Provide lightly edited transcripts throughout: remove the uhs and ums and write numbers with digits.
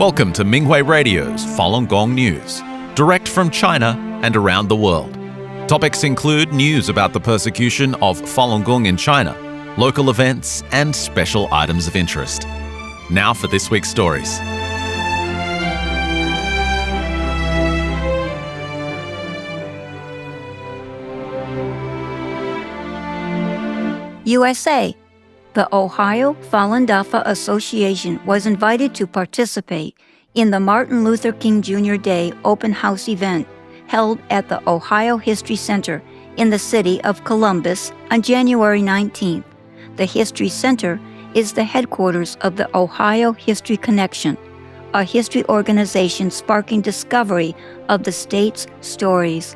Welcome to Minghui Radio's Falun Gong News, direct from China and around the world. Topics include news about the persecution of Falun Gong in China, local events, and special items of interest. Now for this week's stories. USA. The Ohio Falun Dafa Association was invited to participate in the Martin Luther King Jr. Day open house event held at the Ohio History Center in the city of Columbus on January 19th. The History Center is the headquarters of the Ohio History Connection, a history organization sparking discovery of the state's stories.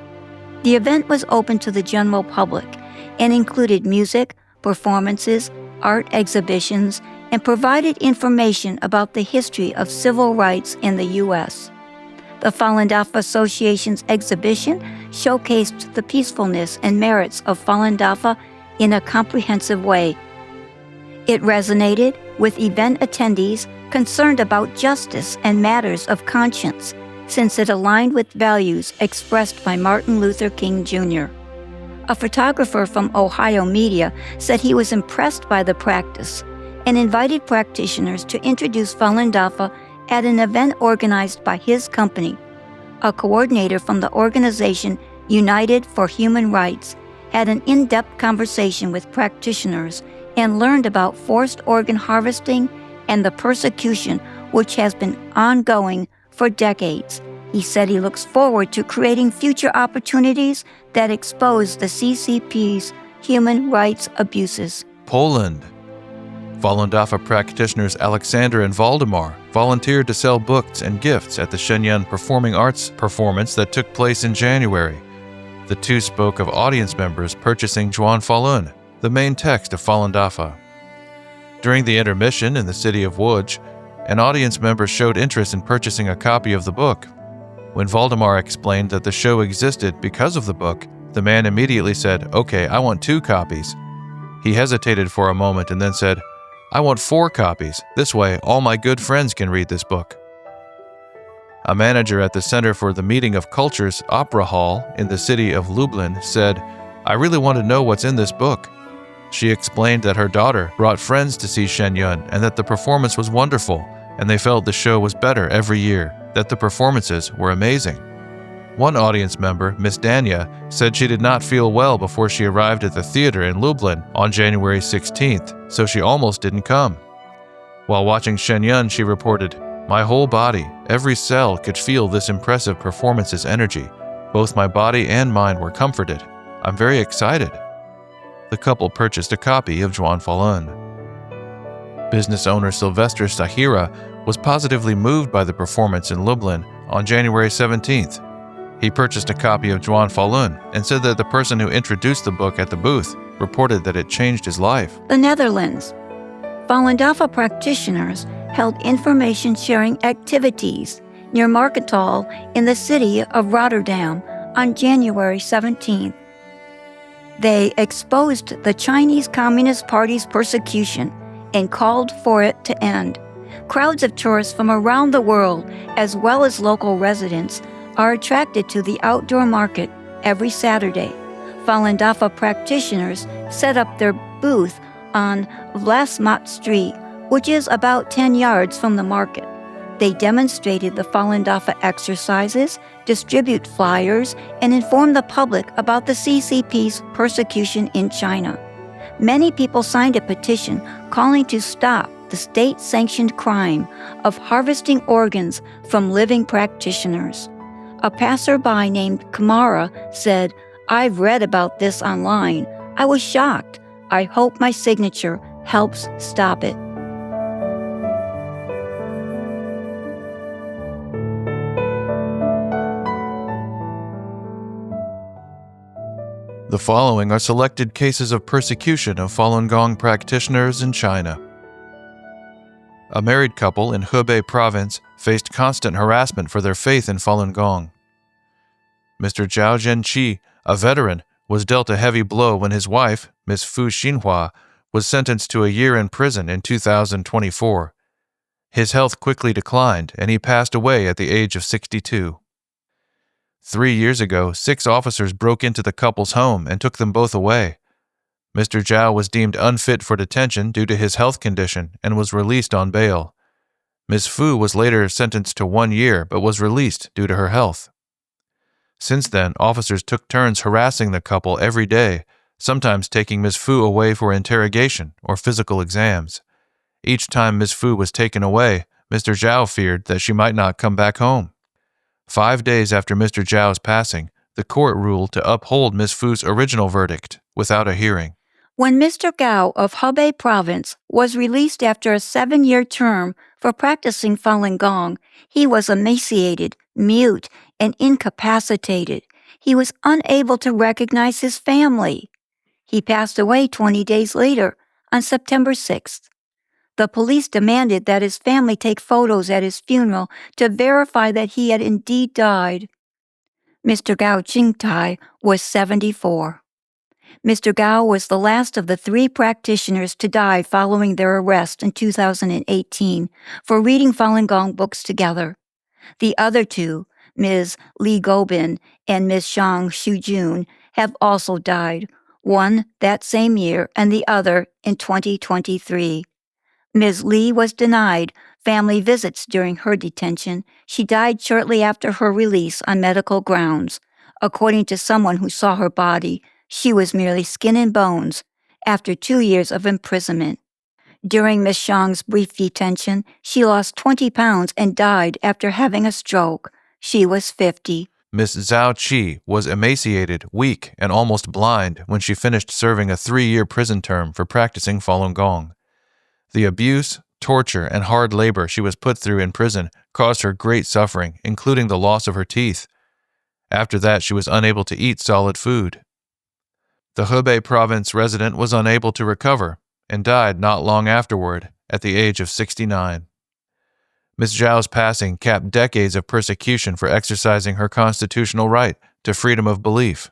The event was open to the general public and included music, performances, art exhibitions, and provided information about the history of civil rights in the U.S. The Falun Dafa Association's exhibition showcased the peacefulness and merits of Falun Dafa in a comprehensive way. It resonated with event attendees concerned about justice and matters of conscience, since it aligned with values expressed by Martin Luther King Jr. A photographer from Ohio Media said he was impressed by the practice and invited practitioners to introduce Falun Dafa at an event organized by his company. A coordinator from the organization United for Human Rights had an in-depth conversation with practitioners and learned about forced organ harvesting and the persecution which has been ongoing for decades. He said he looks forward to creating future opportunities that expose the CCP's human rights abuses. Poland. Falun Dafa practitioners Alexander and Valdemar volunteered to sell books and gifts at the Shenyang Performing Arts performance that took place in January. The two spoke of audience members purchasing Zhuan Falun, the main text of Falun Dafa. During the intermission in the city of Łódź, an audience member showed interest in purchasing a copy of the book. When Valdemar explained that the show existed because of the book, the man immediately said, "Okay, I want 2 copies." He hesitated for a moment and then said, "I want 4 copies. This way, all my good friends can read this book." A manager at the Center for the Meeting of Cultures Opera Hall in the city of Lublin said, "I really want to know what's in this book." She explained that her daughter brought friends to see Shenyang and that the performance was wonderful, and they felt the show was better every year, that the performances were amazing. One audience member, Miss Dania, said she did not feel well before she arrived at the theater in Lublin on January 16th, so she almost didn't come. While watching Shenyang, she reported, "My whole body, every cell could feel this impressive performance's energy. Both my body and mind were comforted. I'm very excited." The couple purchased a copy of Zhuan Falun. Business owner Sylvester Sahira was positively moved by the performance in Lublin on January 17th. He purchased a copy of Zhuan Falun and said that the person who introduced the book at the booth reported that it changed his life. The Netherlands. Falun Dafa practitioners held information-sharing activities near Markenthal in the city of Rotterdam on January 17th. They exposed the Chinese Communist Party's persecution and called for it to end. Crowds of tourists from around the world, as well as local residents, are attracted to the outdoor market every Saturday. Falun Dafa practitioners set up their booth on Vlasmat Street, which is about 10 yards from the market. They demonstrated the Falun Dafa exercises, distribute flyers, and inform the public about the CCP's persecution in China. Many people signed a petition calling to stop the state-sanctioned crime of harvesting organs from living practitioners. A passerby named Kamara said, "I've read about this online. I was shocked. I hope my signature helps stop it." The following are selected cases of persecution of Falun Gong practitioners in China. A married couple in Hebei province faced constant harassment for their faith in Falun Gong. Mr. Zhao Zhenqi, a veteran, was dealt a heavy blow when his wife, Miss Fu Xinhua, was sentenced to a year in prison in 2024. His health quickly declined, and he passed away at the age of 62. 3 years ago, 6 officers broke into the couple's home and took them both away. Mr. Zhao was deemed unfit for detention due to his health condition and was released on bail. Ms. Fu was later sentenced to 1 year but was released due to her health. Since then, officers took turns harassing the couple every day, sometimes taking Ms. Fu away for interrogation or physical exams. Each time Ms. Fu was taken away, Mr. Zhao feared that she might not come back home. 5 days after Mr. Zhao's passing, the court ruled to uphold Ms. Fu's original verdict without a hearing. When Mr. Gao of Hebei Province was released after a 7-year term for practicing Falun Gong, he was emaciated, mute, and incapacitated. He was unable to recognize his family. He passed away 20 days later, on September 6th. The police demanded that his family take photos at his funeral to verify that he had indeed died. Mr. Gao Qingtai was 74. Mr. Gao was the last of the 3 practitioners to die following their arrest in 2018 for reading Falun Gong books together. The other 2, Ms. Li Gobin and Ms. Shang Xujun, have also died, one that same year and the other in 2023. Ms. Li was denied family visits during her detention. She died shortly after her release on medical grounds. According to someone who saw her body, she was merely skin and bones after 2 years of imprisonment. During Ms. Shang's brief detention, she lost 20 pounds and died after having a stroke. She was 50. Ms. Zhao Qi was emaciated, weak, and almost blind when she finished serving a 3-year prison term for practicing Falun Gong. The abuse, torture, and hard labor she was put through in prison caused her great suffering, including the loss of her teeth. After that, she was unable to eat solid food. The Hebei province resident was unable to recover and died not long afterward at the age of 69. Ms. Zhao's passing capped decades of persecution for exercising her constitutional right to freedom of belief.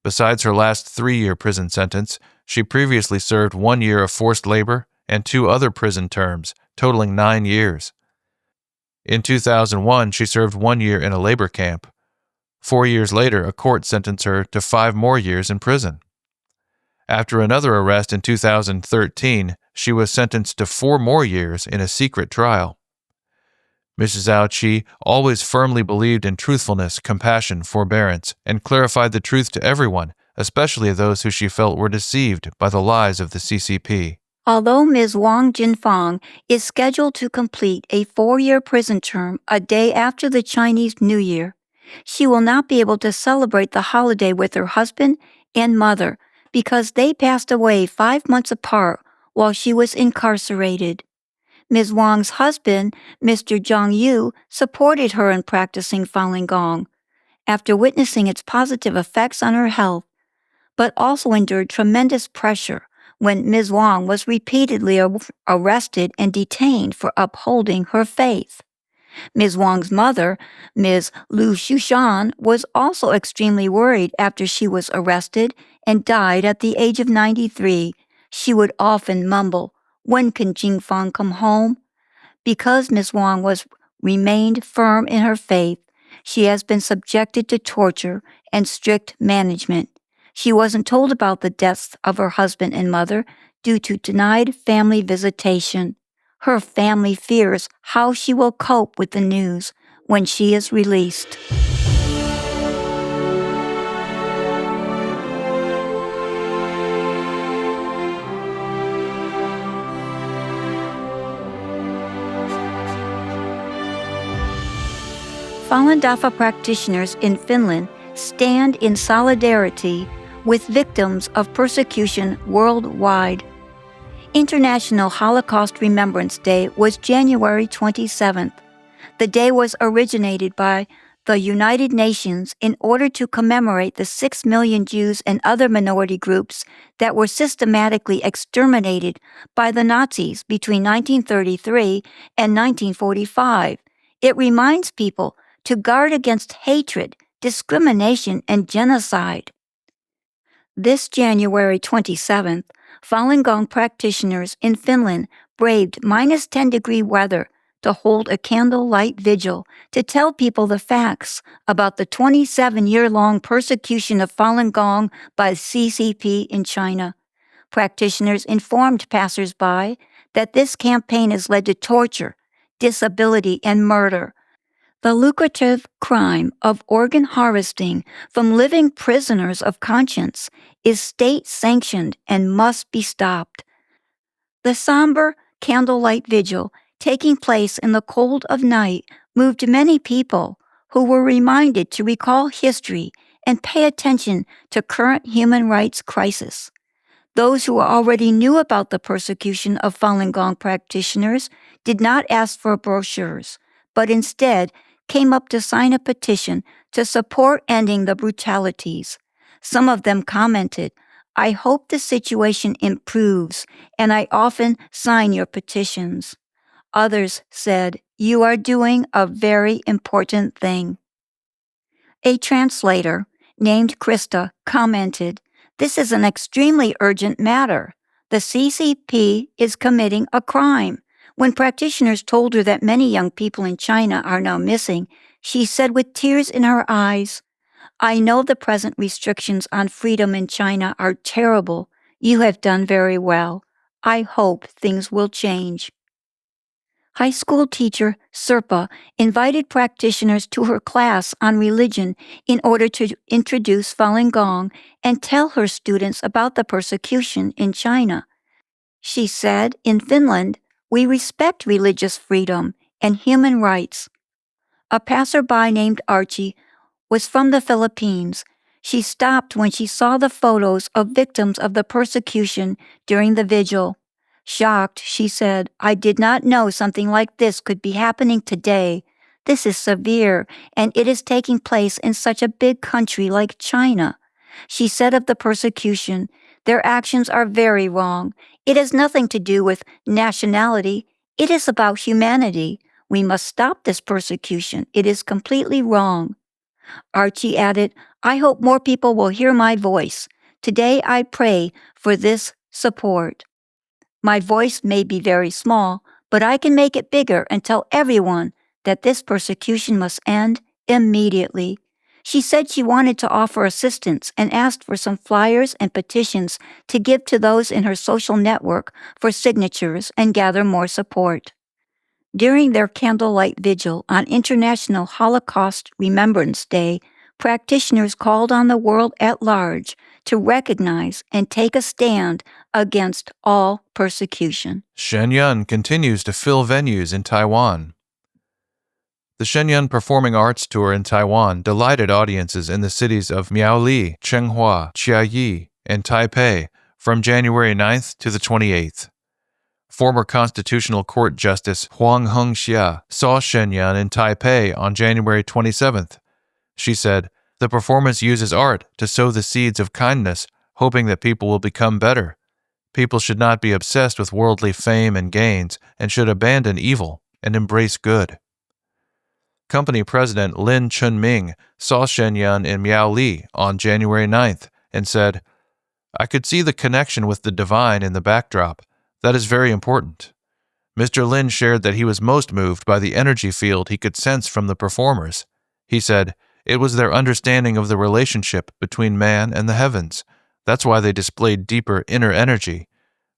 Besides her last 3-year prison sentence, she previously served 1 year of forced labor and 2 other prison terms, totaling 9 years. In 2001, she served 1 year in a labor camp. 4 years later, a court sentenced her to 5 more years in prison. After another arrest in 2013, she was sentenced to 4 more years in a secret trial. Mrs. Zhao Qi always firmly believed in truthfulness, compassion, forbearance, and clarified the truth to everyone, especially those who she felt were deceived by the lies of the CCP. Although Ms. Wang Jinfang is scheduled to complete a 4-year prison term a day after the Chinese New Year, she will not be able to celebrate the holiday with her husband and mother because they passed away 5 months apart while she was incarcerated. Ms. Wang's husband, Mr. Zhang Yu, supported her in practicing Falun Gong after witnessing its positive effects on her health, but also endured tremendous pressure when Ms. Wang was repeatedly arrested and detained for upholding her faith. Ms. Wang's mother, Ms. Lu Shushan, was also extremely worried after she was arrested and died at the age of 93. She would often mumble, "When can Jingfang come home?" Because Ms. Wang remained firm in her faith, she has been subjected to torture and strict management. She wasn't told about the deaths of her husband and mother due to denied family visitation. Her family fears how she will cope with the news when she is released. Falun Dafa practitioners in Finland stand in solidarity with victims of persecution worldwide. International Holocaust Remembrance Day was January 27th. The day was originated by the United Nations in order to commemorate the 6 million Jews and other minority groups that were systematically exterminated by the Nazis between 1933 and 1945. It reminds people to guard against hatred, discrimination, and genocide. This January 27th, Falun Gong practitioners in Finland braved minus 10-degree weather to hold a candlelight vigil to tell people the facts about the 27-year-long persecution of Falun Gong by the CCP in China. Practitioners informed passers-by that this campaign has led to torture, disability, and murder. The lucrative crime of organ harvesting from living prisoners of conscience is state-sanctioned and must be stopped. The somber candlelight vigil taking place in the cold of night moved many people who were reminded to recall history and pay attention to current human rights crisis. Those who already knew about the persecution of Falun Gong practitioners did not ask for brochures, but instead came up to sign a petition to support ending the brutalities. Some of them commented, "I hope the situation improves, and I often sign your petitions." Others said, "You are doing a very important thing." A translator named Krista commented, "This is an extremely urgent matter. The CCP is committing a crime." When practitioners told her that many young people in China are now missing, she said with tears in her eyes, "I know the present restrictions on freedom in China are terrible. You have done very well. I hope things will change." High school teacher Serpa invited practitioners to her class on religion in order to introduce Falun Gong and tell her students about the persecution in China. She said, "In Finland, we respect religious freedom and human rights." A passerby named Archie was from the Philippines. She stopped when she saw the photos of victims of the persecution during the vigil. Shocked, she said, "I did not know something like this could be happening today. This is severe, and it is taking place in such a big country like China." She said of the persecution, "Their actions are very wrong. It has nothing to do with nationality. It is about humanity. We must stop this persecution. It is completely wrong." Archie added, "I hope more people will hear my voice. Today I pray for this support. My voice may be very small, but I can make it bigger and tell everyone that this persecution must end immediately." She said she wanted to offer assistance and asked for some flyers and petitions to give to those in her social network for signatures and gather more support. During their candlelight vigil on International Holocaust Remembrance Day, practitioners called on the world at large to recognize and take a stand against all persecution. Shenyun continues to fill venues in Taiwan. The Shenyun Performing Arts Tour in Taiwan delighted audiences in the cities of Miaoli, Tsinghua, Chiayi, and Taipei from January 9th to the 28th. Former Constitutional Court Justice Huang Hengxia saw Shenyun in Taipei on January 27th. She said, "The performance uses art to sow the seeds of kindness, hoping that people will become better. People should not be obsessed with worldly fame and gains and should abandon evil and embrace good." Company President Lin Chunming saw Shenyun in Miaoli on January 9th and said, "I could see the connection with the divine in the backdrop. That is very important." Mr. Lin shared that he was most moved by the energy field he could sense from the performers. He said, "It was their understanding of the relationship between man and the heavens. That's why they displayed deeper inner energy.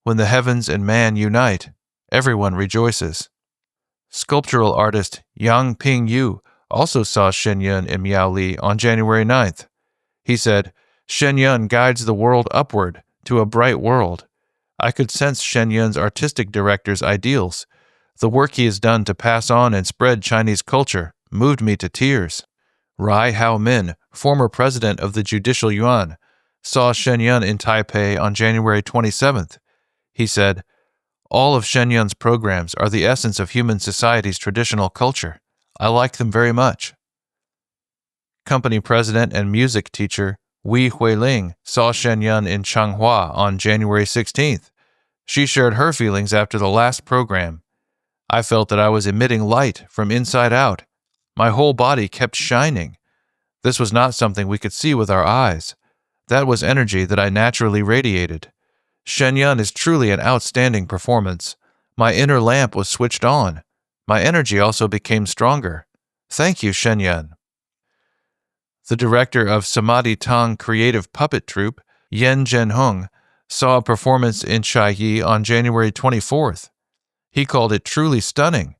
When the heavens and man unite, everyone rejoices." Sculptural artist Yang Ping-yu also saw Shenyun in Miaoli on January 9th. He said, "Shenyun guides the world upward to a bright world. I could sense Shenyun's artistic director's ideals. The work he has done to pass on and spread Chinese culture moved me to tears." Rai Hao-min, former president of the Judicial Yuan, saw Shenyun in Taipei on January 27th. He said, "All of Shenyun's programs are the essence of human society's traditional culture. I like them very much." Company president and music teacher Wei Huiling saw Shenyun in Changhua on January 16th. She shared her feelings after the last program. "I felt that I was emitting light from inside out. My whole body kept shining. This was not something we could see with our eyes. That was energy that I naturally radiated. Shenyun is truly an outstanding performance. My inner lamp was switched on. My energy also became stronger. Thank you, Shen Yun. The director of Samadhi Tang Creative Puppet Troupe, Yen Zhenhong, saw a performance in Chiayi on January 24th. He called it truly stunning.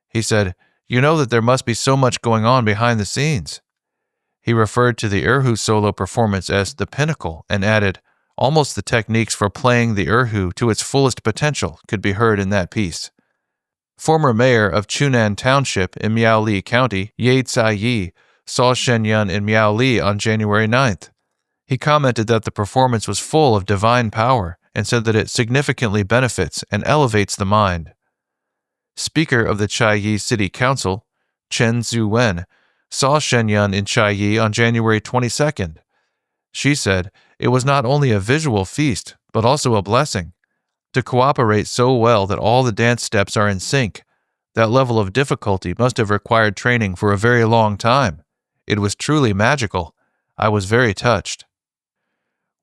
He said, "You know that there must be so much going on behind the scenes." He referred to the erhu solo performance as the pinnacle and added, "Almost the techniques for playing the erhu to its fullest potential could be heard in that piece." Former mayor of Chunan Township in Miaoli County, Ye Tsai-yi, saw Shen Yun in Miaoli on January 9th. He commented that the performance was full of divine power and said that it significantly benefits and elevates the mind. Speaker of the Chiayi City Council, Chen Zuwen, saw Shen Yun in Chiayi on January 22nd. She said, "It was not only a visual feast, but also a blessing. To cooperate so well that all the dance steps are in sync, that level of difficulty must have required training for a very long time. It was truly magical. I was very touched."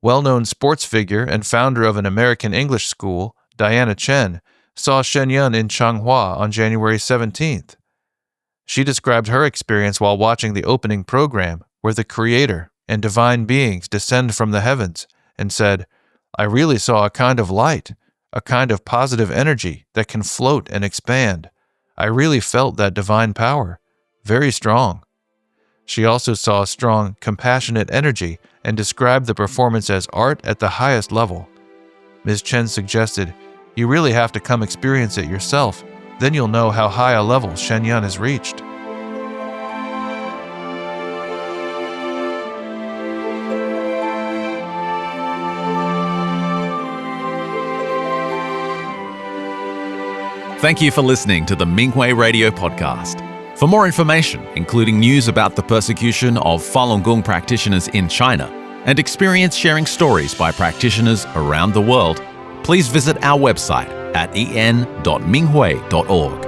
Well-known sports figure and founder of an American English school, Diana Chen, saw Shen Yun in Changhua on January 17th. She described her experience while watching the opening program, where the Creator and divine beings descend from the heavens, and said, "I really saw a kind of light, a kind of positive energy that can float and expand. I really felt that divine power, very strong." She also saw a strong, compassionate energy and described the performance as art at the highest level. Ms. Chen suggested, "You really have to come experience it yourself, then you'll know how high a level Shen Yun has reached." Thank you for listening to the Minghui Radio Podcast. For more information, including news about the persecution of Falun Gong practitioners in China and experience sharing stories by practitioners around the world, please visit our website at en.minghui.org.